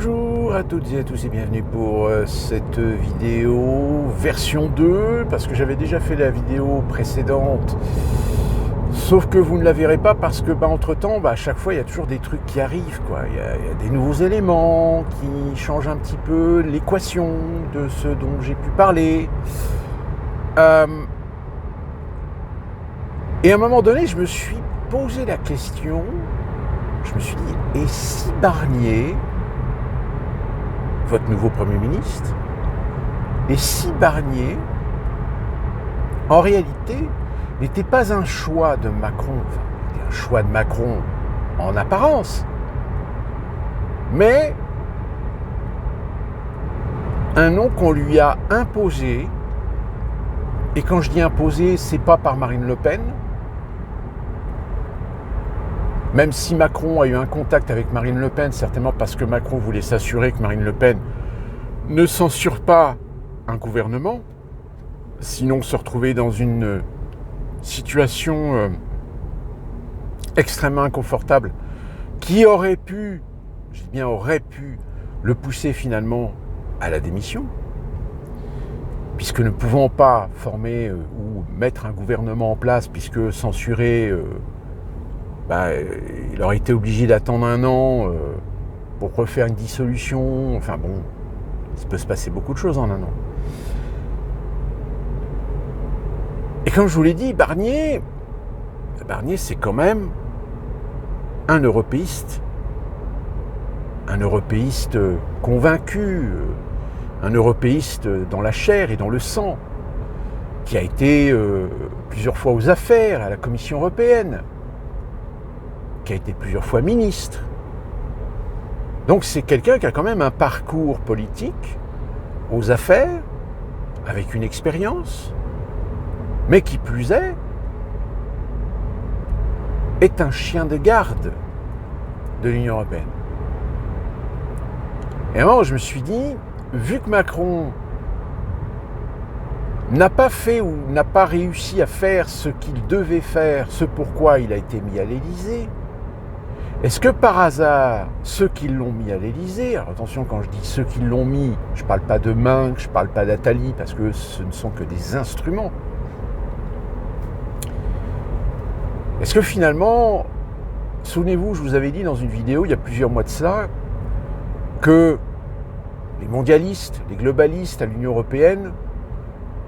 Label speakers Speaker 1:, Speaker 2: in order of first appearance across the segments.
Speaker 1: Bonjour à toutes et à tous et bienvenue pour cette vidéo version 2 parce que j'avais déjà fait la vidéo précédente sauf que vous ne la verrez pas parce que entre temps à chaque fois il y a toujours des trucs qui arrivent quoi. Il y a des nouveaux éléments qui changent un petit peu l'équation de ce dont j'ai pu parler et à un moment donné je me suis posé la question, je me suis dit et si Barnier, votre nouveau Premier ministre, et si Barnier, en réalité, n'était pas un choix de Macron, enfin, c'était un choix de Macron en apparence, mais un nom qu'on lui a imposé, et quand je dis imposé, c'est pas par Marine Le Pen, même si Macron a eu un contact avec Marine Le Pen, certainement parce que Macron voulait s'assurer que Marine Le Pen ne censure pas un gouvernement, sinon se retrouver dans une situation extrêmement inconfortable qui aurait pu, je dis bien aurait pu, le pousser finalement à la démission, puisque ne pouvant pas former ou mettre un gouvernement en place, puisque censurer... il aurait été obligé d'attendre un an pour refaire une dissolution. Enfin bon, il peut se passer beaucoup de choses en un an. Et comme je vous l'ai dit, Barnier c'est quand même un européiste convaincu, un européiste dans la chair et dans le sang, qui a été plusieurs fois aux affaires à la Commission européenne, qui a été plusieurs fois ministre. Donc c'est quelqu'un qui a quand même un parcours politique aux affaires, avec une expérience, mais qui plus est un chien de garde de l'Union européenne. Et à un moment, je me suis dit, vu que Macron n'a pas fait ou n'a pas réussi à faire ce qu'il devait faire, ce pourquoi il a été mis à l'Élysée, est-ce que par hasard, ceux qui l'ont mis à l'Élysée, alors attention quand je dis ceux qui l'ont mis, je ne parle pas de Minc, je ne parle pas d'Attali, parce que ce ne sont que des instruments. Est-ce que finalement, souvenez-vous, je vous avais dit dans une vidéo il y a plusieurs mois de cela, que les mondialistes, les globalistes à l'Union européenne,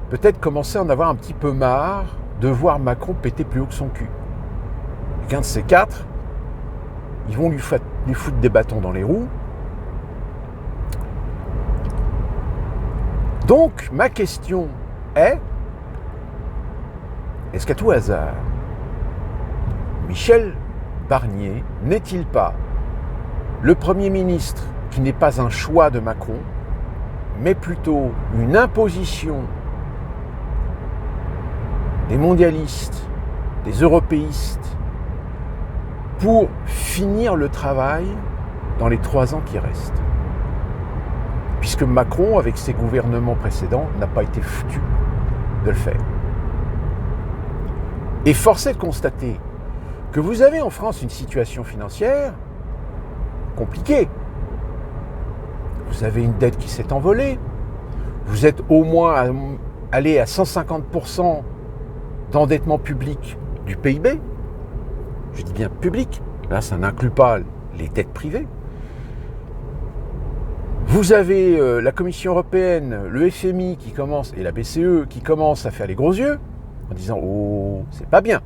Speaker 1: peut-être commençaient à en avoir un petit peu marre de voir Macron péter plus haut que son cul. Et qu'un de ces quatre, ils vont lui foutre des bâtons dans les roues. Donc, ma question est, est-ce qu'à tout hasard, Michel Barnier n'est-il pas le Premier ministre qui n'est pas un choix de Macron, mais plutôt une imposition des mondialistes, des européistes, pour finir le travail dans les 3 ans qui restent. Puisque Macron, avec ses gouvernements précédents, n'a pas été foutu de le faire. Et force est de constater que vous avez en France une situation financière compliquée. Vous avez une dette qui s'est envolée. Vous êtes au moins allé à 150% d'endettement public du PIB. Je dis bien public, là ça n'inclut pas les dettes privées. Vous avez la Commission européenne, le FMI qui commence, et la BCE qui commence à faire les gros yeux, en disant « Oh, c'est pas bien,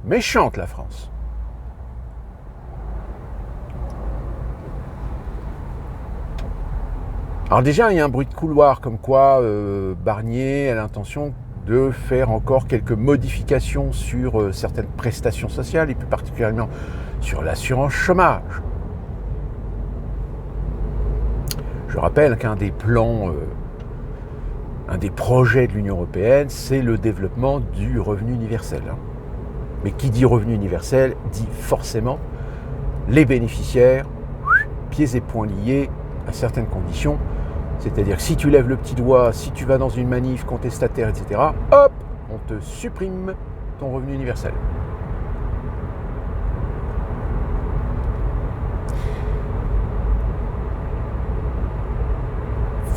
Speaker 1: méchante la France ». Alors déjà, il y a un bruit de couloir comme quoi Barnier a l'intention de faire encore quelques modifications sur certaines prestations sociales et plus particulièrement sur l'assurance chômage. Je rappelle qu'un des plans, un des projets de l'Union européenne, c'est le développement du revenu universel. Mais qui dit revenu universel dit forcément les bénéficiaires, pieds et poings liés à certaines conditions. C'est-à-dire que si tu lèves le petit doigt, si tu vas dans une manif contestataire, etc., hop, on te supprime ton revenu universel.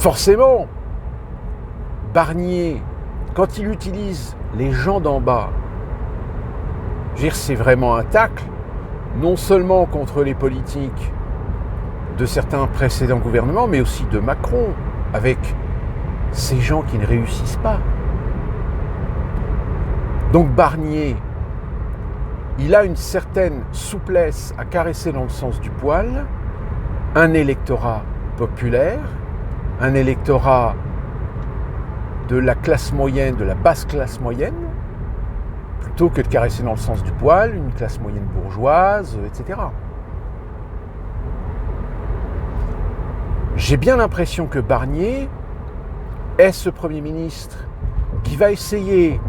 Speaker 1: forcément, Barnier, quand il utilise les gens d'en bas, je veux dire, c'est vraiment un tacle, non seulement contre les politiques de certains précédents gouvernements, mais aussi de Macron, avec ces gens qui ne réussissent pas. Donc Barnier, il a une certaine souplesse à caresser dans le sens du poil un électorat populaire, un électorat de la classe moyenne, de la basse classe moyenne, plutôt que de caresser dans le sens du poil une classe moyenne bourgeoise, etc. J'ai bien l'impression que Barnier est ce Premier ministre qui va essayer,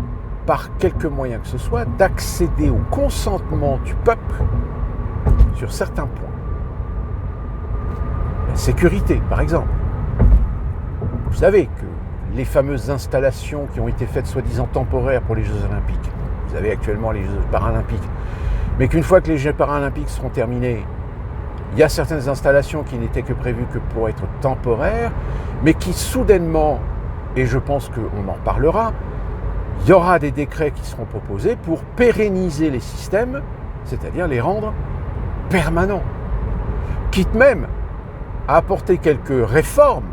Speaker 1: par quelque moyen que ce soit, d'accéder au consentement du peuple sur certains points. La sécurité, par exemple. Vous savez que les fameuses installations qui ont été faites soi-disant temporaires pour les Jeux Olympiques, vous avez actuellement les Jeux Paralympiques, mais qu'une fois que les Jeux Paralympiques seront terminés, il y a certaines installations qui n'étaient que prévues que pour être temporaires, mais qui soudainement, et je pense qu'on en parlera, il y aura des décrets qui seront proposés pour pérenniser les systèmes, c'est-à-dire les rendre permanents. Quitte même à apporter quelques réformes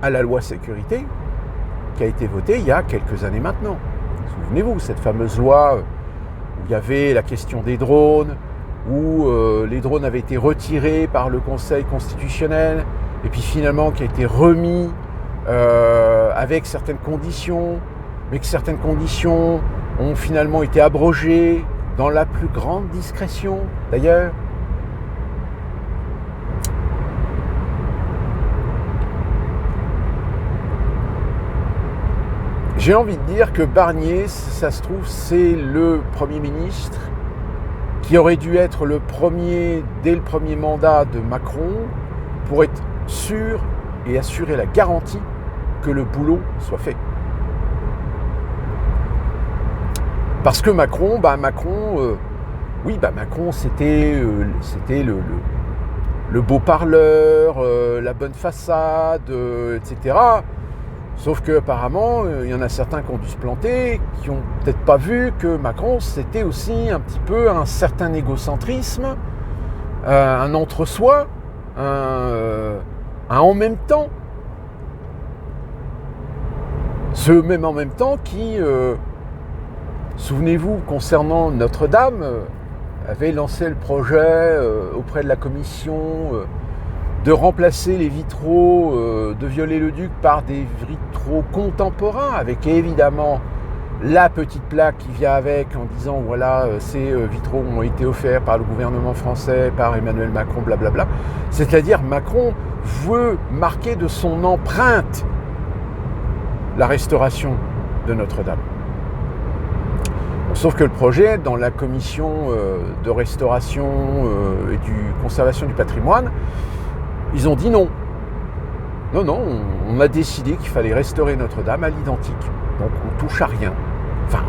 Speaker 1: à la loi sécurité qui a été votée il y a quelques années maintenant. Souvenez-vous, cette fameuse loi où il y avait la question des drones, où les drones avaient été retirés par le Conseil constitutionnel, et puis finalement qui a été remis avec certaines conditions, mais que certaines conditions ont finalement été abrogées dans la plus grande discrétion d'ailleurs. J'ai envie de dire que Barnier, ça se trouve, c'est le Premier ministre qui aurait dû être le premier, dès le premier mandat de Macron, pour être sûr et assurer la garantie que le boulot soit fait. Parce que Macron, c'était le beau parleur, la bonne façade, etc. Sauf qu'apparemment, il y en a certains qui ont dû se planter, qui n'ont peut-être pas vu que Macron, c'était aussi un petit peu un certain égocentrisme, un entre-soi, un en même temps. Ce même en même temps qui, souvenez-vous, concernant Notre-Dame, avait lancé le projet auprès de la commission de remplacer les vitraux de Viollet-le-Duc par des vitraux contemporains, avec évidemment la petite plaque qui vient avec en disant voilà, ces vitraux ont été offerts par le gouvernement français, par Emmanuel Macron, blablabla. C'est-à-dire Macron veut marquer de son empreinte la restauration de Notre-Dame. Sauf que le projet, dans la commission de restauration et de conservation du patrimoine, ils ont dit non. Non, on a décidé qu'il fallait restaurer Notre-Dame à l'identique. Donc on touche à rien. Enfin,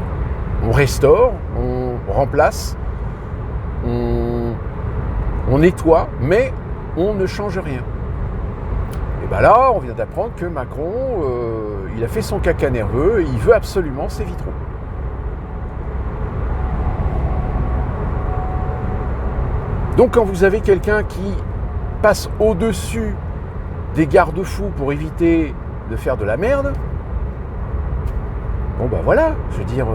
Speaker 1: on restaure, on remplace, on nettoie, mais on ne change rien. Et bien là, on vient d'apprendre que Macron, il a fait son caca nerveux et il veut absolument ses vitraux. Donc quand vous avez quelqu'un qui passe au-dessus des garde-fous pour éviter de faire de la merde, bon ben voilà, je veux dire,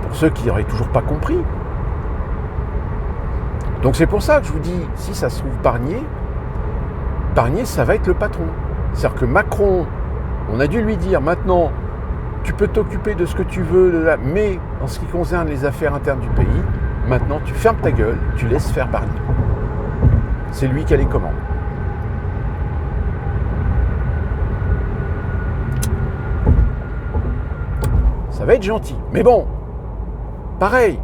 Speaker 1: pour ceux qui n'auraient toujours pas compris. Donc c'est pour ça que je vous dis, si ça se trouve Barnier, ça va être le patron. C'est-à-dire que Macron, on a dû lui dire maintenant, tu peux t'occuper de ce que tu veux, mais en ce qui concerne les affaires internes du pays, maintenant tu fermes ta gueule, tu laisses faire Barnier. C'est lui qui a les commandes. Ça va être gentil. Mais bon, pareil,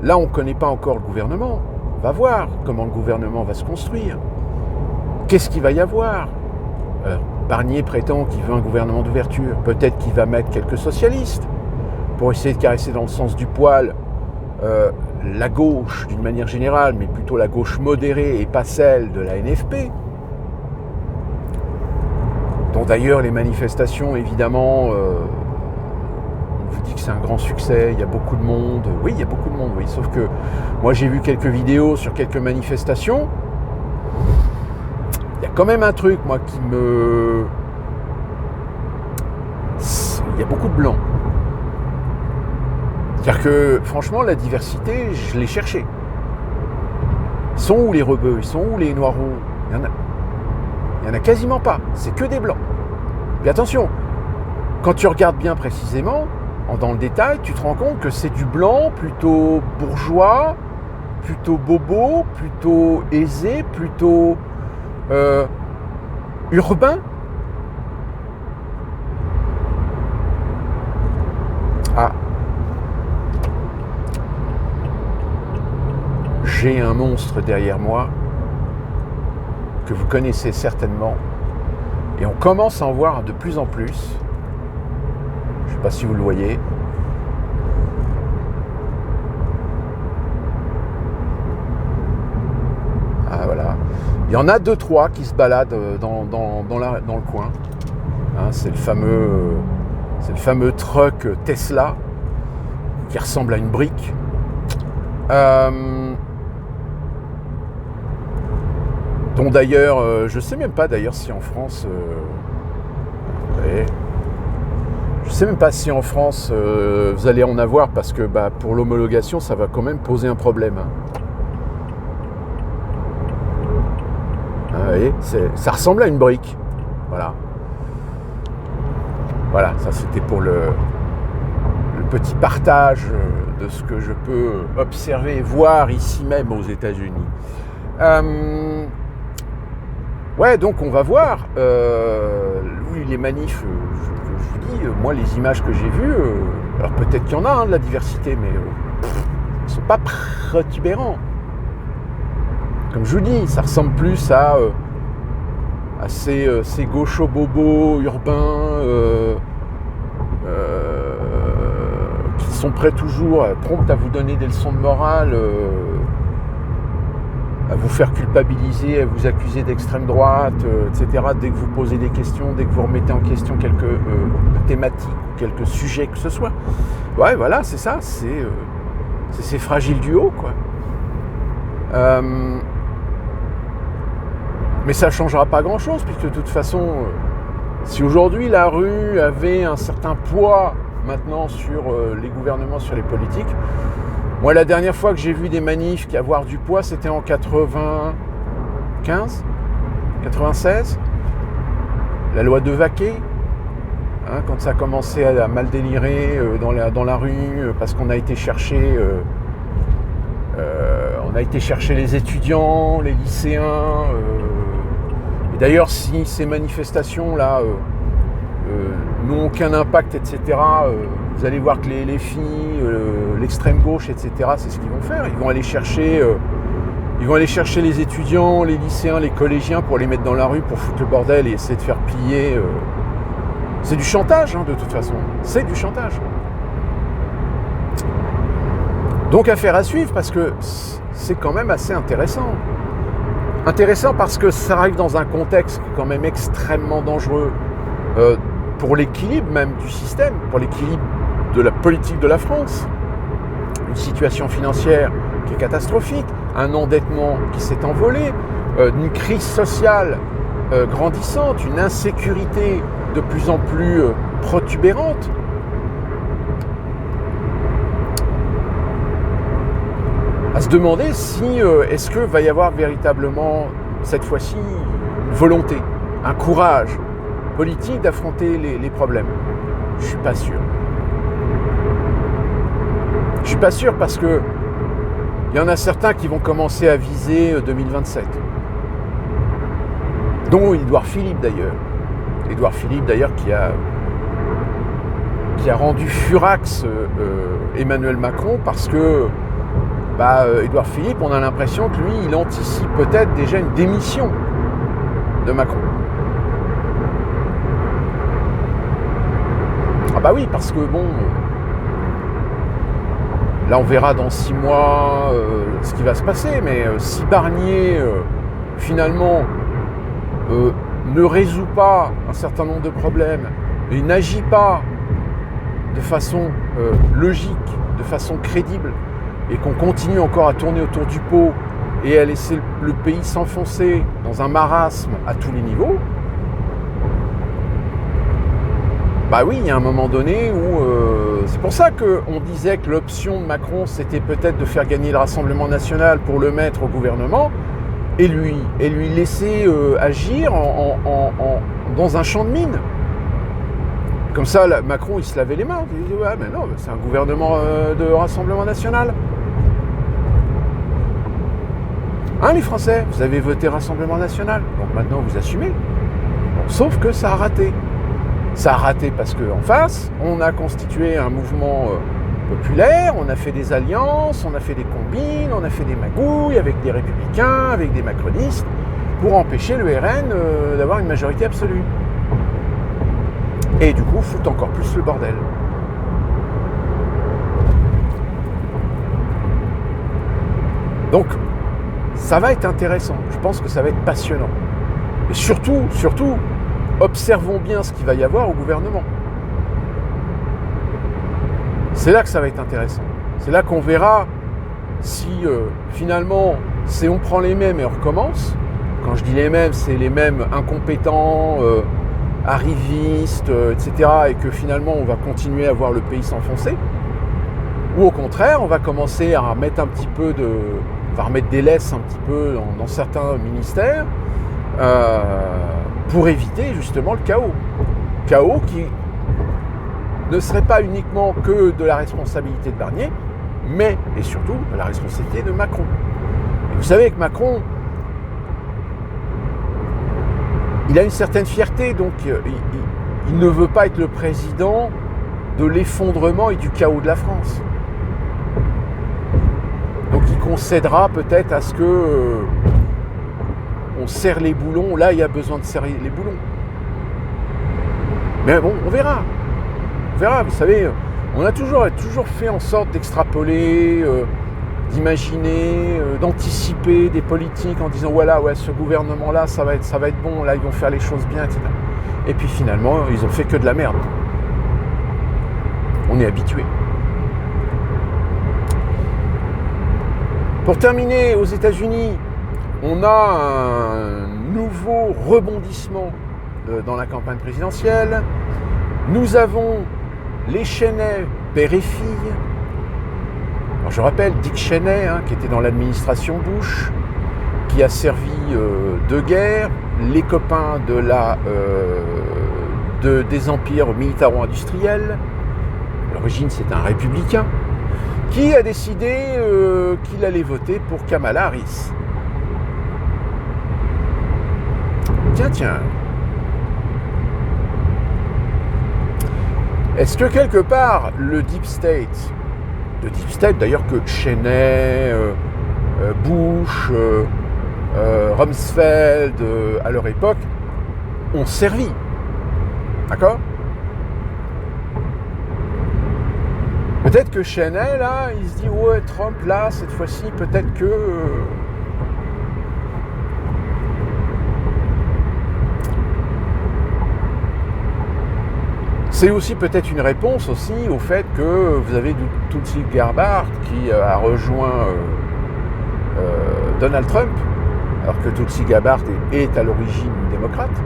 Speaker 1: là on ne connaît pas encore le gouvernement. On va voir comment le gouvernement va se construire. Qu'est-ce qu'il va y avoir ? Barnier prétend qu'il veut un gouvernement d'ouverture. Peut-être qu'il va mettre quelques socialistes pour essayer de caresser dans le sens du poil la gauche d'une manière générale, mais plutôt la gauche modérée et pas celle de la NFP, dont d'ailleurs les manifestations, évidemment, on vous dit que c'est un grand succès, il y a beaucoup de monde. Oui, il y a beaucoup de monde, oui. Sauf que moi, j'ai vu quelques vidéos sur quelques manifestations. Il y a quand même un truc, moi, qui me... Il y a beaucoup de blancs. C'est-à-dire que, franchement, la diversité, je l'ai cherchée. Ils sont où les rebeux? Ils sont où les noirs? Il y en a quasiment pas. C'est que des blancs. Et attention, quand tu regardes bien précisément, dans le détail, tu te rends compte que c'est du blanc plutôt bourgeois, plutôt bobo, plutôt aisé, plutôt urbain. Ah. J'ai un monstre derrière moi que vous connaissez certainement et on commence à en voir de plus en plus. Je ne sais pas si vous le voyez. Ah voilà. Il y en a 2-3 qui se baladent dans le coin. Hein, c'est le fameux truck Tesla qui ressemble à une brique. Dont d'ailleurs, je ne sais même pas d'ailleurs si en France, je ne sais même pas si en France vous allez en avoir parce que pour l'homologation, ça va quand même poser un problème. Vous voyez, ça ressemble à une brique. Voilà. Voilà, ça c'était pour le petit partage de ce que je peux observer et voir ici même aux États-Unis. Ouais, donc on va voir. Oui, les manifs, je vous dis, moi les images que j'ai vues, alors peut-être qu'il y en a de la diversité, mais ils ne sont pas protubérants. Comme je vous dis, ça ressemble plus à ces gauchos bobos urbains qui sont prêts toujours, prompts à vous donner des leçons de morale, à vous faire culpabiliser, à vous accuser d'extrême droite, etc. Dès que vous posez des questions, dès que vous remettez en question quelques thématiques, quelques sujets que ce soit. Ouais, voilà, c'est ça, c'est ces fragiles du haut, quoi. Mais ça ne changera pas grand-chose, puisque de toute façon, si aujourd'hui la rue avait un certain poids maintenant sur les gouvernements, sur les politiques, moi la dernière fois que j'ai vu des manifs qui avoir du poids, c'était en 95, 96, la loi de Vaquet, hein, quand ça a commencé à mal délirer dans la rue, parce qu'on a été chercher... on a été chercher les étudiants, les lycéens. Et d'ailleurs, si ces manifestations-là n'ont aucun impact, etc., vous allez voir que les filles, l'extrême gauche, etc., c'est ce qu'ils vont faire. Ils vont aller chercher les étudiants, les lycéens, les collégiens pour les mettre dans la rue, pour foutre le bordel et essayer de faire piller. C'est du chantage, hein, de toute façon. C'est du chantage. Donc affaire à suivre parce que c'est quand même assez intéressant. Intéressant parce que ça arrive dans un contexte quand même extrêmement dangereux pour l'équilibre même du système, pour l'équilibre de la politique de la France. Une situation financière qui est catastrophique, un endettement qui s'est envolé, une crise sociale grandissante, une insécurité de plus en plus protubérante. À se demander si est-ce que va y avoir véritablement cette fois-ci une volonté, un courage politique d'affronter les problèmes. Je suis pas sûr. Je suis pas sûr parce que il y en a certains qui vont commencer à viser 2027, dont Édouard Philippe d'ailleurs. Édouard Philippe d'ailleurs qui a rendu furax Emmanuel Macron parce que Édouard Philippe, on a l'impression que lui, il anticipe peut-être déjà une démission de Macron. Ah bah oui, parce que bon, Là, on verra dans 6 mois ce qui va se passer, mais si Barnier, finalement, ne résout pas un certain nombre de problèmes et n'agit pas de façon logique, de façon crédible, et qu'on continue encore à tourner autour du pot et à laisser le pays s'enfoncer dans un marasme à tous les niveaux, bah oui, il y a un moment donné où... c'est pour ça qu'on disait que l'option de Macron, c'était peut-être de faire gagner le Rassemblement national pour le mettre au gouvernement et lui laisser agir dans un champ de mine. Comme ça, Macron, il se lavait les mains. Il disait, ouais, mais non, c'est un gouvernement de Rassemblement national. Hein, les Français, vous avez voté Rassemblement national, donc maintenant vous assumez. Bon, sauf que ça a raté. Ça a raté parce qu'en face, on a constitué un mouvement populaire, on a fait des alliances, on a fait des combines, on a fait des magouilles avec des républicains, avec des macronistes, pour empêcher le RN d'avoir une majorité absolue. Et du coup, foutre encore plus le bordel. Donc, ça va être intéressant. Je pense que ça va être passionnant. Et surtout, observons bien ce qu'il va y avoir au gouvernement. C'est là que ça va être intéressant. C'est là qu'on verra si finalement, c'est on prend les mêmes et on recommence. Quand je dis les mêmes, c'est les mêmes incompétents, arrivistes, etc. Et que finalement, on va continuer à voir le pays s'enfoncer. Ou au contraire, on va commencer à mettre un petit peu de... On va remettre des laisses un petit peu dans certains ministères pour éviter justement le chaos. Chaos qui ne serait pas uniquement que de la responsabilité de Barnier, mais et surtout de la responsabilité de Macron. Et vous savez que Macron, il a une certaine fierté, donc il ne veut pas être le président de l'effondrement et du chaos de la France. Donc il concédera peut-être à ce que on serre les boulons. Là, il y a besoin de serrer les boulons. Mais bon, on verra. On verra, vous savez, on a toujours fait en sorte d'extrapoler, d'imaginer, d'anticiper des politiques en disant voilà, ouais, ce gouvernement-là, ça va être bon, là, ils vont faire les choses bien, etc. Et puis finalement, ils ont fait que de la merde. On est habitué. Pour terminer, aux États-Unis, on a un nouveau rebondissement dans la campagne présidentielle. Nous avons les Cheney, père et fille. Alors je rappelle Dick Cheney, qui était dans l'administration Bush, qui a servi de guerre, les copains des empires militaro-industriels. À l'origine, c'est un républicain qui a décidé qu'il allait voter pour Kamala Harris. Tiens. Est-ce que quelque part, le Deep State d'ailleurs que Cheney, Bush, Rumsfeld, à leur époque, ont servi. D'accord ? Peut-être que Cheney, là, il se dit, ouais, Trump, là, cette fois-ci, peut-être que... C'est aussi peut-être une réponse aussi au fait que vous avez Tulsi Gabbard qui a rejoint Donald Trump, alors que Tulsi Gabbard est à l'origine démocrate,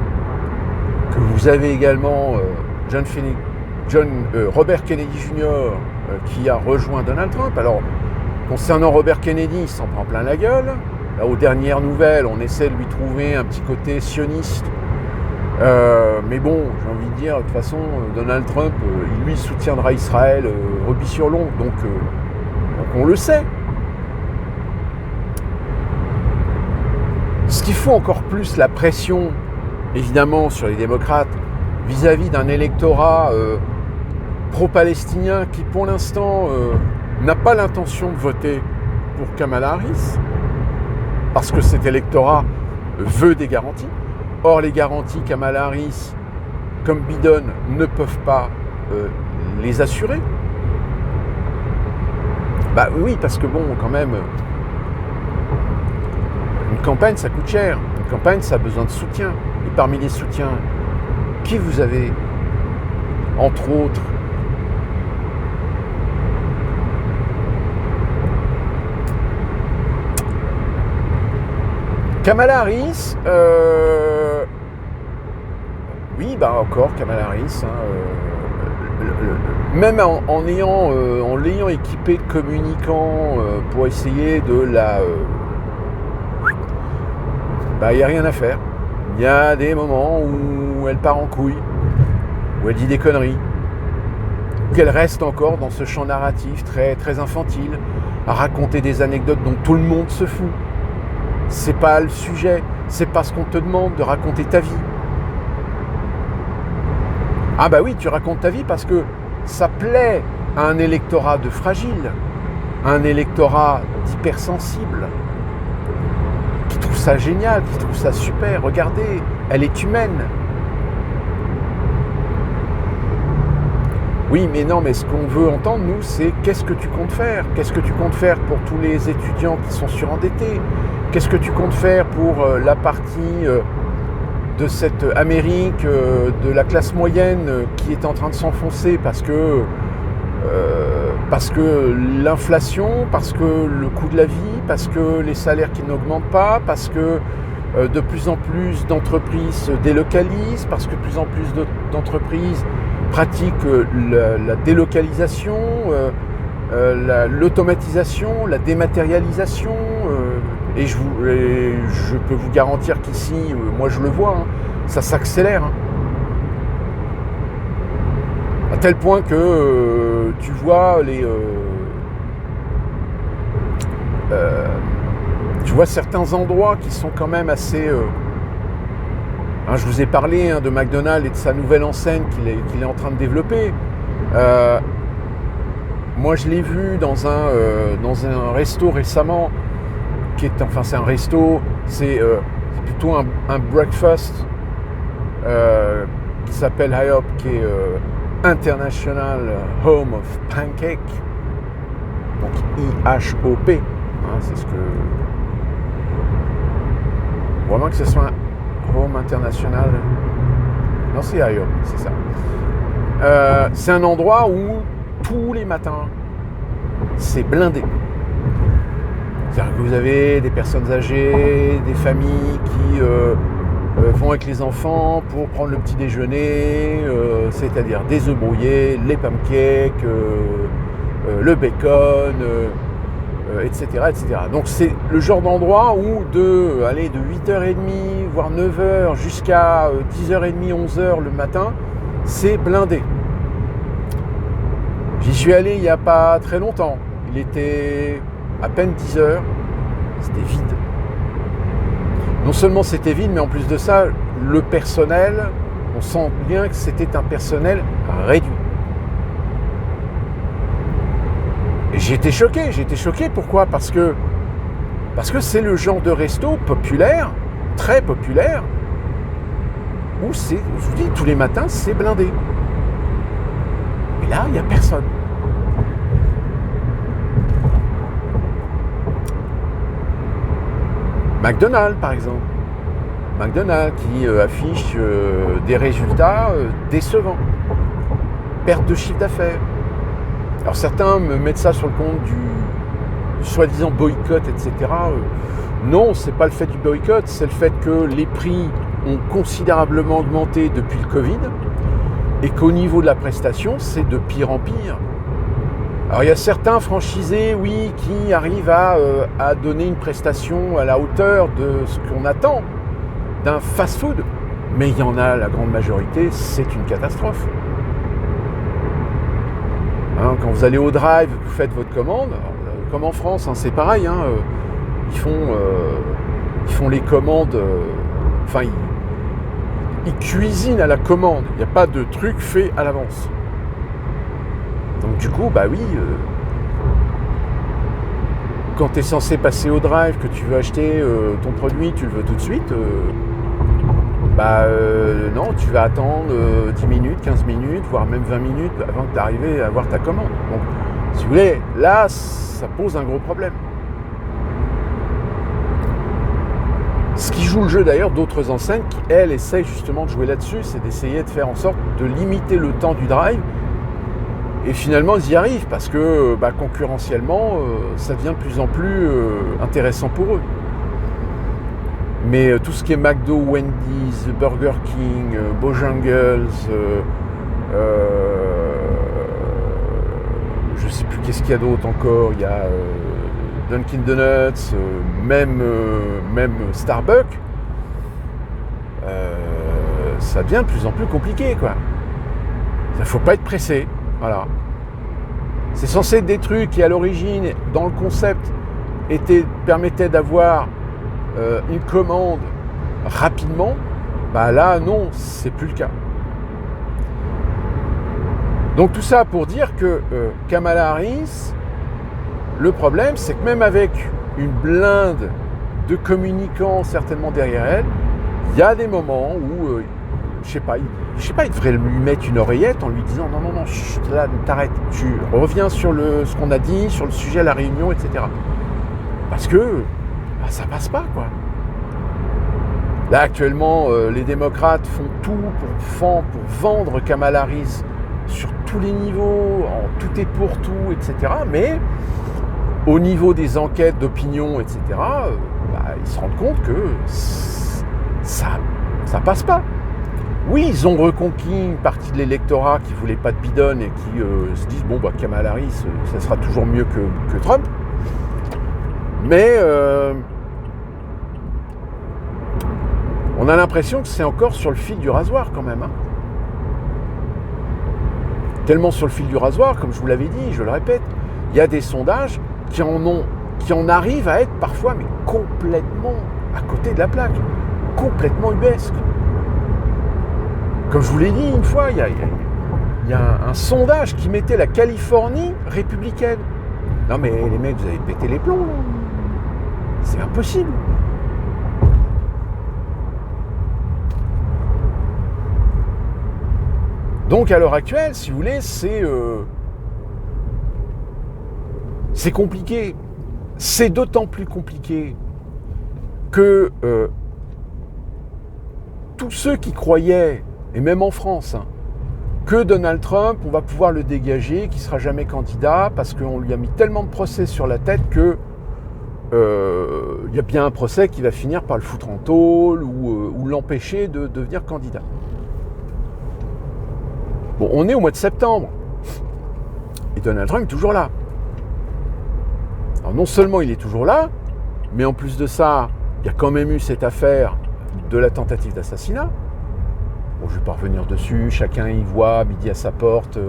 Speaker 1: que vous avez également Robert Kennedy Jr. Qui a rejoint Donald Trump. Alors, concernant Robert Kennedy, il s'en prend plein la gueule. Là, aux dernières nouvelles, on essaie de lui trouver un petit côté sioniste. Mais bon, j'ai envie de dire, de toute façon, Donald Trump, lui, soutiendra Israël rebis sur l'ongle, donc on le sait. Ce qui fout encore plus la pression, évidemment, sur les démocrates, vis-à-vis d'un électorat pro-palestinien qui, pour l'instant, n'a pas l'intention de voter pour Kamala Harris, parce que cet électorat veut des garanties. Or, les garanties Kamala Harris, comme Biden, ne peuvent pas les assurer. Bah oui, parce que bon, quand même, une campagne, ça coûte cher. Une campagne, ça a besoin de soutien. Et parmi les soutiens, qui vous avez, entre autres, Kamala Harris, oui, bah encore Kamala Harris, même en l'ayant équipée de communicants pour essayer de la... bah, il n'y a rien à faire. Il y a des moments où elle part en couille, où elle dit des conneries, qu'elle reste encore dans ce champ narratif très, très infantile, à raconter des anecdotes dont tout le monde se fout. C'est pas le sujet, c'est pas ce qu'on te demande de raconter ta vie. Ah bah oui, tu racontes ta vie parce que ça plaît à un électorat de fragile, à un électorat d'hypersensible, qui trouve ça génial, qui trouve ça super. Regardez, elle est humaine. Oui, mais non, mais ce qu'on veut entendre, nous, c'est qu'est-ce que tu comptes faire ? Qu'est-ce que tu comptes faire pour tous les étudiants qui sont surendettés ? Qu'est-ce que tu comptes faire pour la partie de cette Amérique de la classe moyenne qui est en train de s'enfoncer parce que l'inflation, parce que le coût de la vie, parce que les salaires qui n'augmentent pas, parce que de plus en plus d'entreprises se délocalisent, parce que de plus en plus d'entreprises pratiquent la délocalisation, l'automatisation, la dématérialisation. Et je peux vous garantir qu'ici, moi je le vois, ça s'accélère. À tel point que tu vois tu vois certains endroits qui sont quand même assez... je vous ai parlé de McDonald's et de sa nouvelle enseigne qu'il est en train de développer. Moi je l'ai vu dans un resto récemment, c'est un resto, c'est plutôt un breakfast qui s'appelle IHOP, qui est International Home of Pancake, donc IHOP, c'est ce que... Vraiment que ce soit un Home International, non c'est IHOP, c'est ça. C'est un endroit où tous les matins, c'est blindé. C'est-à-dire que vous avez des personnes âgées, des familles qui vont avec les enfants pour prendre le petit déjeuner, c'est-à-dire des œufs brouillés, les pancakes, le bacon, etc., etc. Donc c'est le genre d'endroit où de 8h30, voire 9h jusqu'à 10h30, 11h le matin, c'est blindé. J'y suis allé il n'y a pas très longtemps. Il était à peine 10h, c'était vide. Non seulement c'était vide, mais en plus de ça, le personnel, on sent bien que c'était un personnel réduit. Et j'ai été choqué, pourquoi ? Parce que c'est le genre de resto populaire, très populaire, où je vous dis, tous les matins, c'est blindé. Et là, il n'y a personne. McDonald's, par exemple. McDonald's qui affiche des résultats décevants. Perte de chiffre d'affaires. Alors certains me mettent ça sur le compte du soi-disant boycott, etc. Non, c'est pas le fait du boycott, c'est le fait que les prix ont considérablement augmenté depuis le Covid et qu'au niveau de la prestation, c'est de pire en pire. Alors il y a certains franchisés, oui, qui arrivent à donner une prestation à la hauteur de ce qu'on attend d'un fast-food, mais il y en a, la grande majorité, c'est une catastrophe. Quand vous allez au drive, vous faites votre commande, comme en France, c'est pareil, ils font les commandes, ils cuisinent à la commande, il n'y a pas de truc fait à l'avance. Donc du coup, quand tu es censé passer au drive, que tu veux acheter ton produit, tu le veux tout de suite, non, tu vas attendre 10 minutes, 15 minutes, voire même 20 minutes avant que tu arrives à avoir ta commande. Donc Si vous voulez, là, ça pose un gros problème. Ce qui joue le jeu d'ailleurs d'autres enseignes qui, elles, essayent justement de jouer là-dessus, c'est d'essayer de faire en sorte de limiter le temps du drive. Et finalement, ils y arrivent parce que concurrentiellement, ça devient de plus en plus intéressant pour eux. Mais tout ce qui est McDo, Wendy's, Burger King, Bojangles, je ne sais plus qu'est-ce qu'il y a d'autre encore, il y a Dunkin' Donuts, même Starbucks, ça devient de plus en plus compliqué, quoi. Il ne faut pas être pressé, voilà. C'est censé être des trucs qui, à l'origine, dans le concept, permettaient d'avoir une commande rapidement. Là, non, c'est plus le cas. Donc tout ça pour dire que Kamala Harris, le problème, c'est que même avec une blinde de communicants certainement derrière elle, il y a des moments où, je sais pas, il devrait lui mettre une oreillette en lui disant non, chut, là, t'arrêtes, tu reviens sur ce qu'on a dit, sur le sujet à la réunion, etc. Parce que ça passe pas, quoi. Là, actuellement, les démocrates font tout pour vendre Kamala Harris sur tous les niveaux, en tout et pour tout, etc. Mais au niveau des enquêtes d'opinion, etc., ils se rendent compte que ça passe pas. Oui, ils ont reconquis une partie de l'électorat qui ne voulait pas de bidonne et qui se disent Kamala Harris, ça sera toujours mieux que Trump. Mais on a l'impression que c'est encore sur le fil du rasoir quand même. Tellement sur le fil du rasoir, comme je vous l'avais dit, je le répète, il y a des sondages qui en arrivent à être parfois mais complètement à côté de la plaque, complètement ubuesques. Comme je vous l'ai dit une fois, il y a un sondage qui mettait la Californie républicaine. Non mais les mecs, vous avez pété les plombs. C'est impossible. Donc à l'heure actuelle, si vous voulez, c'est compliqué. C'est d'autant plus compliqué que tous ceux qui croyaient, et même en France, que Donald Trump, on va pouvoir le dégager, qu'il ne sera jamais candidat, parce qu'on lui a mis tellement de procès sur la tête que il y a bien un procès qui va finir par le foutre en tôle ou l'empêcher de devenir candidat. Bon, on est au mois de septembre, et Donald Trump est toujours là. Alors non seulement il est toujours là, mais en plus de ça, il y a quand même eu cette affaire de la tentative d'assassinat. Bon, je ne vais pas revenir dessus, chacun y voit, midi à sa porte,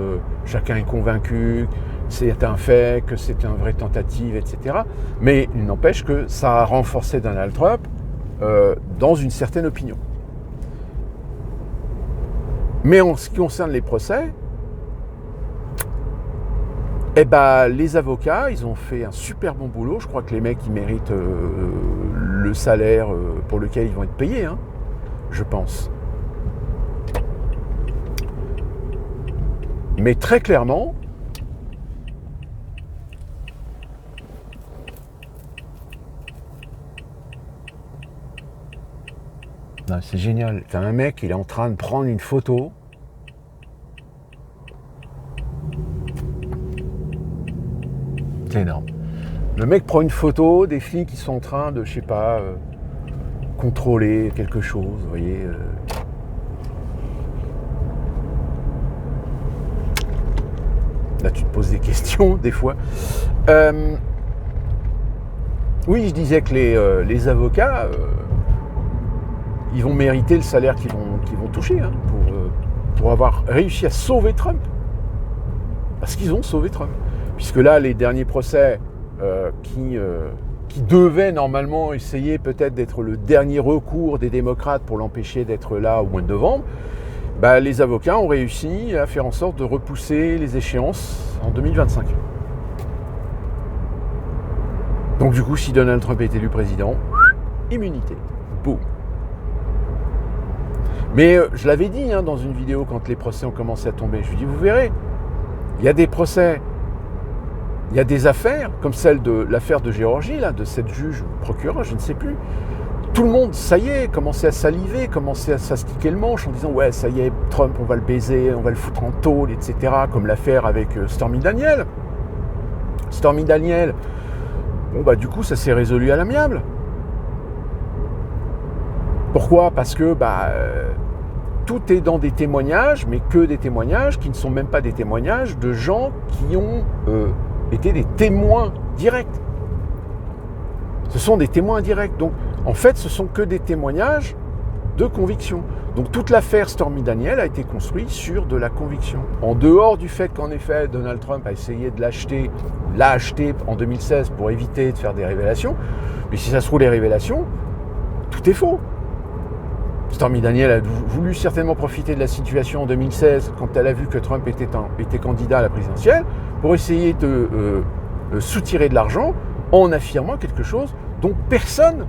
Speaker 1: chacun est convaincu que c'est un fait, que c'est une vraie tentative, etc. Mais il n'empêche que ça a renforcé Donald Trump dans une certaine opinion. Mais en ce qui concerne les procès, les avocats, ils ont fait un super bon boulot. Je crois que les mecs, ils méritent le salaire pour lequel ils vont être payés, je pense. Mais très clairement, c'est génial. T'as un mec, il est en train de prendre une photo. C'est énorme. Le mec prend une photo des filles qui sont en train de, je sais pas, contrôler quelque chose, vous voyez. Là, tu te poses des questions, des fois. Oui, je disais que les avocats, ils vont mériter le salaire qu'ils vont toucher pour avoir réussi à sauver Trump. Parce qu'ils ont sauvé Trump. Puisque là, les derniers procès qui devaient normalement essayer peut-être d'être le dernier recours des démocrates pour l'empêcher d'être là au mois de novembre, les avocats ont réussi à faire en sorte de repousser les échéances en 2025. Donc du coup, si Donald Trump est élu président, immunité. Boum. Mais je l'avais dit dans une vidéo quand les procès ont commencé à tomber, je lui ai dit, vous verrez, il y a des procès Il y a des affaires, comme celle de l'affaire de Géorgie, là, de cette juge ou procureur, je ne sais plus. Tout le monde, ça y est, commençait à saliver, commençait à s'astiquer le manche en disant « Ouais, ça y est, Trump, on va le baiser, on va le foutre en tôle, etc. » Comme l'affaire avec Stormy Daniels. Stormy Daniels, bon bah du coup, ça s'est résolu à l'amiable. Pourquoi ? Parce que tout est dans des témoignages, mais que des témoignages qui ne sont même pas des témoignages de gens qui ont été des témoins directs. Ce sont des témoins directs. Donc, en fait, ce sont que des témoignages de conviction. Donc, toute l'affaire Stormy Daniels a été construite sur de la conviction. En dehors du fait qu'en effet, Donald Trump a essayé de l'a acheté en 2016 pour éviter de faire des révélations. Mais si ça se trouve, les révélations, tout est faux. Stormy Daniels a voulu certainement profiter de la situation en 2016 quand elle a vu que Trump était candidat à la présidentielle pour essayer de soutirer de l'argent en affirmant quelque chose dont personne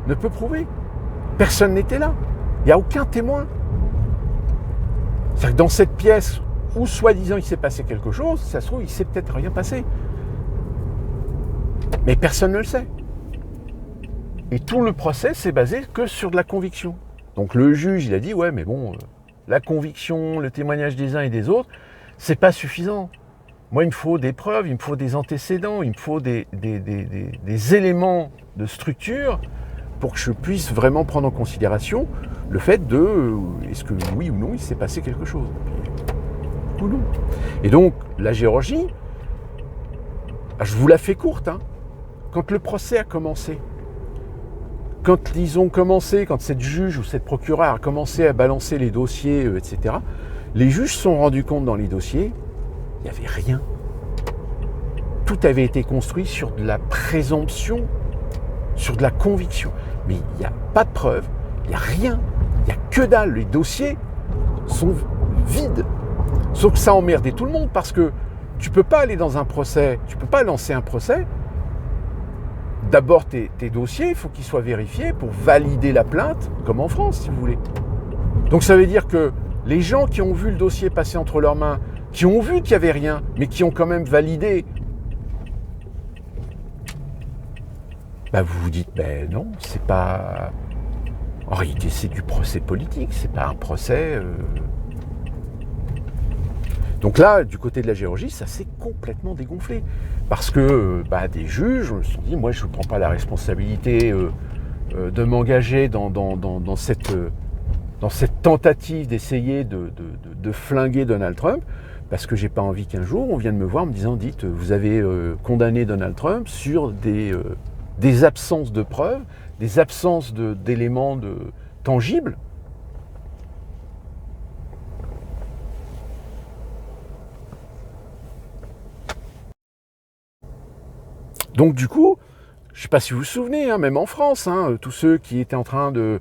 Speaker 1: ne peut prouver. Personne n'était là. Il n'y a aucun témoin. C'est-à-dire que dans cette pièce où soi-disant il s'est passé quelque chose, ça se trouve, il ne s'est peut-être rien passé. Mais personne ne le sait. Et tout le procès s'est basé que sur de la conviction. Donc le juge, il a dit, ouais, mais bon, la conviction, le témoignage des uns et des autres, c'est pas suffisant. Moi, il me faut des preuves, il me faut des antécédents, il me faut des éléments de structure pour que je puisse vraiment prendre en considération le fait de, est-ce que oui ou non, il s'est passé quelque chose. Ou non. Et donc, la Géorgie, je vous la fais courte, hein, quand le procès a commencé, quand ils ont commencé, quand cette juge ou cette procureure a commencé à balancer les dossiers, etc., les juges se sont rendus compte dans les dossiers, il n'y avait rien. Tout avait été construit sur de la présomption, sur de la conviction. Mais il n'y a pas de preuve, il n'y a rien, il n'y a que dalle. Les dossiers sont vides. Sauf que ça a emmerdé tout le monde parce que tu ne peux pas aller dans un procès, tu ne peux pas lancer un procès. D'abord, tes dossiers, il faut qu'ils soient vérifiés pour valider la plainte, comme en France, si vous voulez. Donc ça veut dire que les gens qui ont vu le dossier passer entre leurs mains, qui ont vu qu'il n'y avait rien, mais qui ont quand même validé, vous vous dites, non, c'est pas... En réalité, c'est du procès politique, c'est pas un procès... Donc là, du côté de la Géorgie, ça s'est complètement dégonflé. Parce que des juges se sont dit, moi je ne prends pas la responsabilité de m'engager dans cette tentative d'essayer de flinguer Donald Trump, parce que j'ai pas envie qu'un jour on vienne me voir en me disant, dites, vous avez condamné Donald Trump sur des absences de preuves, des absences d'éléments tangibles. Donc du coup, je ne sais pas si vous vous souvenez, même en France, tous ceux qui étaient en train de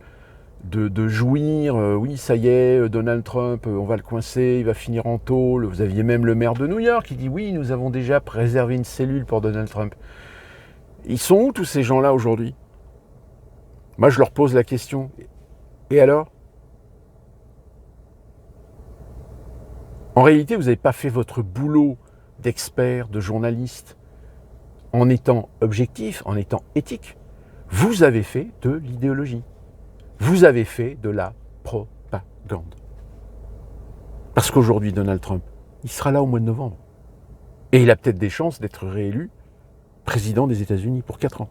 Speaker 1: jouir, oui ça y est, Donald Trump, on va le coincer, il va finir en tôle. Vous aviez même le maire de New York qui dit oui, nous avons déjà réservé une cellule pour Donald Trump. Ils sont où tous ces gens-là aujourd'hui ? Moi je leur pose la question, et alors ? En réalité, vous n'avez pas fait votre boulot d'expert, de journaliste, en étant objectif, en étant éthique. Vous avez fait de l'idéologie. Vous avez fait de la propagande. Parce qu'aujourd'hui, Donald Trump, il sera là au mois de novembre. Et il a peut-être des chances d'être réélu président des États-Unis pour 4 ans.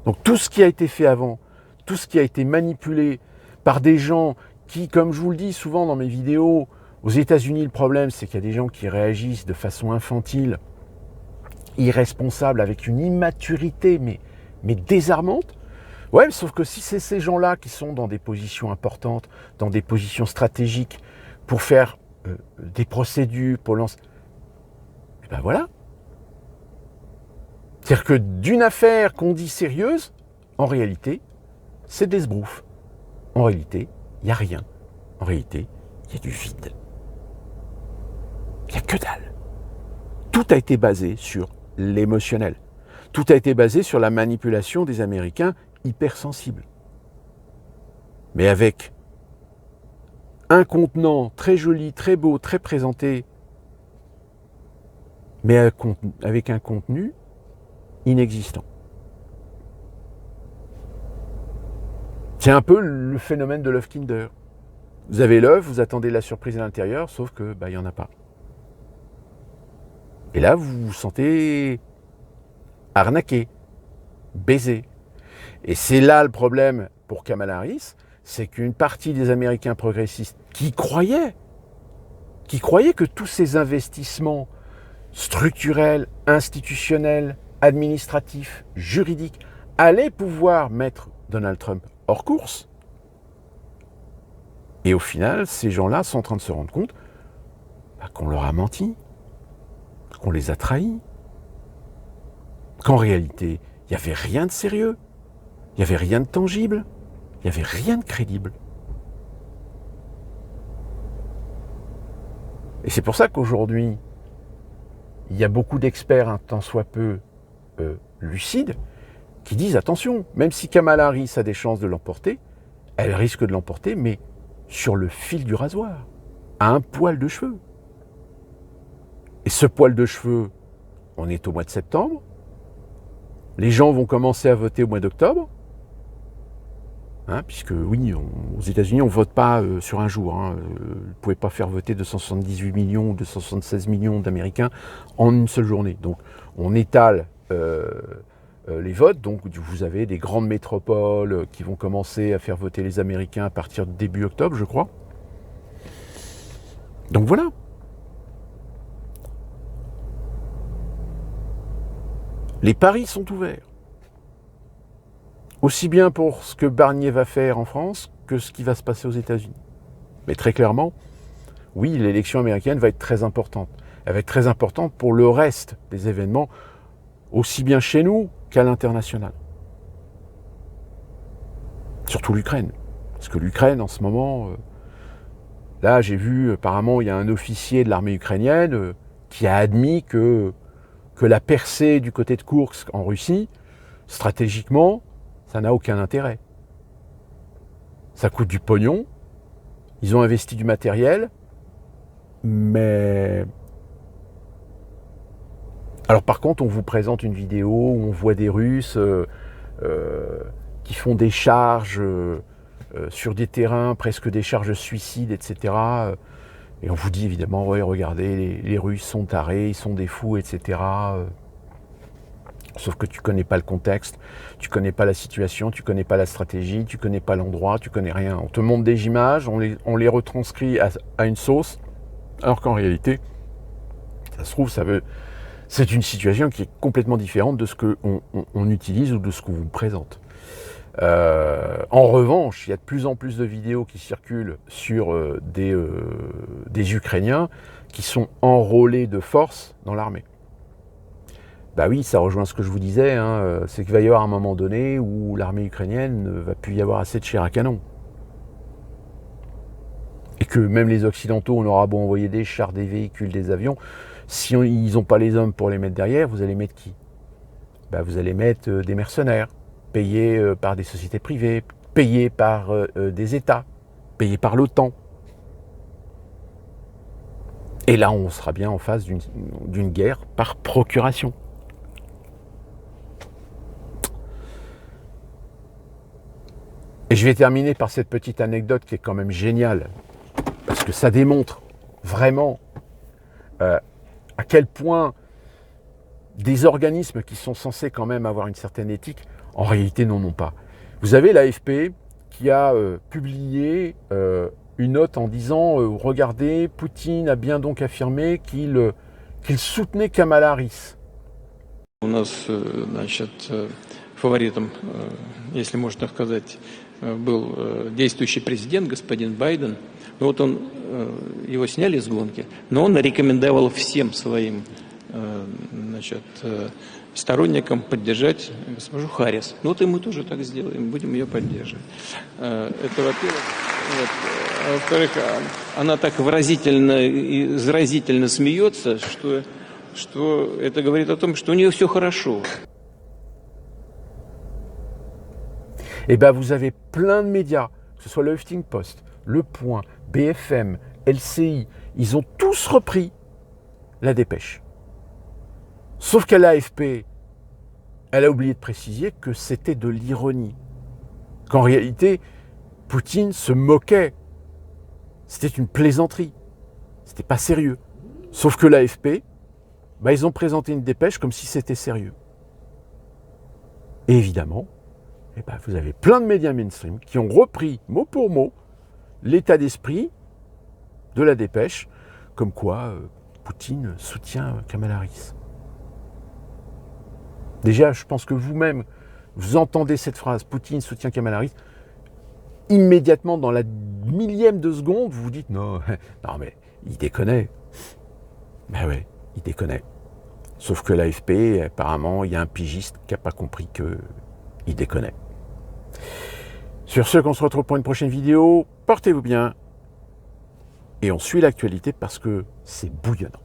Speaker 1: Donc tout ce qui a été fait avant, tout ce qui a été manipulé par des gens qui, comme je vous le dis souvent dans mes vidéos, aux États-Unis, le problème, c'est qu'il y a des gens qui réagissent de façon infantile, irresponsable, avec une immaturité, mais désarmante. Ouais, sauf que si c'est ces gens-là qui sont dans des positions importantes, dans des positions stratégiques, pour faire des procédures, pour lancer... Et voilà. C'est-à-dire que d'une affaire qu'on dit sérieuse, en réalité, c'est des esbroufs. En réalité, il n'y a rien. En réalité, il y a du vide. Il n'y a que dalle. Tout a été basé sur l'émotionnel. Tout a été basé sur la manipulation des Américains hypersensibles. Mais avec un contenant très joli, très beau, très présenté, mais avec un contenu inexistant. C'est un peu le phénomène de l'œuf Kinder. Vous avez l'œuf, vous attendez la surprise à l'intérieur, sauf que il n'y en a pas. Et là, vous vous sentez arnaqué, baisé. Et c'est là le problème pour Kamala Harris, c'est qu'une partie des Américains progressistes qui croyaient que tous ces investissements structurels, institutionnels, administratifs, juridiques allaient pouvoir mettre Donald Trump hors course. Et au final, ces gens-là sont en train de se rendre compte qu'on leur a menti, qu'on les a trahis, qu'en réalité, il n'y avait rien de sérieux, il n'y avait rien de tangible, il n'y avait rien de crédible. Et c'est pour ça qu'aujourd'hui, il y a beaucoup d'experts, un tant soit peu lucides, qui disent attention, même si Kamala Harris a des chances de l'emporter, elle risque de l'emporter, mais sur le fil du rasoir, à un poil de cheveux. Et ce poil de cheveux, on est au mois de septembre, les gens vont commencer à voter au mois d'octobre, puisque oui, aux États-Unis, on ne vote pas sur un jour. Vous ne pouvez pas faire voter 278 millions ou 276 millions d'Américains en une seule journée. Donc, on étale les votes. Donc, vous avez des grandes métropoles qui vont commencer à faire voter les Américains à partir de début octobre, je crois. Donc, voilà. Les paris sont ouverts. Aussi bien pour ce que Barnier va faire en France que ce qui va se passer aux États-Unis. Mais très clairement, oui, l'élection américaine va être très importante. Elle va être très importante pour le reste des événements, aussi bien chez nous qu'à l'international. Surtout l'Ukraine. Parce que l'Ukraine, en ce moment, là, j'ai vu, apparemment, il y a un officier de l'armée ukrainienne qui a admis que la percée du côté de Koursk en Russie, stratégiquement, ça n'a aucun intérêt. Ça coûte du pognon, ils ont investi du matériel, mais... Alors par contre, on vous présente une vidéo où on voit des Russes qui font des charges sur des terrains, presque des charges suicides, etc. Et on vous dit évidemment, ouais, regardez, les Russes sont tarés, ils sont des fous, etc. Sauf que tu ne connais pas le contexte, tu ne connais pas la situation, tu ne connais pas la stratégie, tu ne connais pas l'endroit, tu ne connais rien. On te montre des images, on les retranscrit à une sauce, alors qu'en réalité, ça se trouve, c'est une situation qui est complètement différente de ce qu'on utilise ou de ce qu'on vous présente. En revanche, il y a de plus en plus de vidéos qui circulent sur des Ukrainiens qui sont enrôlés de force dans l'armée. Bah oui, ça rejoint ce que je vous disais, c'est qu'il va y avoir un moment donné où l'armée ukrainienne ne va plus y avoir assez de chair à canon. Et que même les Occidentaux, on aura beau envoyer des chars, des véhicules, des avions, si ils n'ont pas les hommes pour les mettre derrière, vous allez mettre qui ? Vous allez mettre des mercenaires, payés par des sociétés privées, payés par des États, payés par l'OTAN. Et là, on sera bien en face d'une guerre par procuration. Et je vais terminer par cette petite anecdote qui est quand même géniale, parce que ça démontre vraiment à quel point des organismes qui sont censés quand même avoir une certaine éthique, en réalité n'en ont pas. Vous avez l'AFP qui a publié une note en disant « Regardez, Poutine a bien donc affirmé qu'il soutenait Kamala Harris ».
Speaker 2: У нас, значит, фаворитом, если можно сказать, был действующий президент, господин Байден. Ну вот его сняли с гонки, но он рекомендовал всем своим, значит, сторонникам поддержать госпожу Харрис. Ну вот и мы тоже так сделаем, будем ее поддерживать. Это, во-первых. Вот. А во-вторых, она так выразительно и заразительно смеется, что это говорит о том, что у нее все хорошо.
Speaker 1: Eh bien, vous avez plein de médias, que ce soit le Huffington Post, Le Point, BFM, LCI, ils ont tous repris la dépêche. Sauf qu'à l'AFP, elle a oublié de préciser que c'était de l'ironie. Qu'en réalité, Poutine se moquait. C'était une plaisanterie. C'était pas sérieux. Sauf que l'AFP, ils ont présenté une dépêche comme si c'était sérieux. Et évidemment, vous avez plein de médias mainstream qui ont repris mot pour mot l'état d'esprit de la dépêche, comme quoi Poutine soutient Kamala Harris. Déjà, je pense que vous-même, vous entendez cette phrase, Poutine soutient Kamala Harris, immédiatement, dans la millième de seconde, vous vous dites, non mais il déconne. Ben ouais, il déconne. Sauf que l'AFP, apparemment, il y a un pigiste qui n'a pas compris qu'il déconne. Sur ce, qu'on se retrouve pour une prochaine vidéo. Portez-vous bien. Et on suit l'actualité parce que c'est bouillonnant.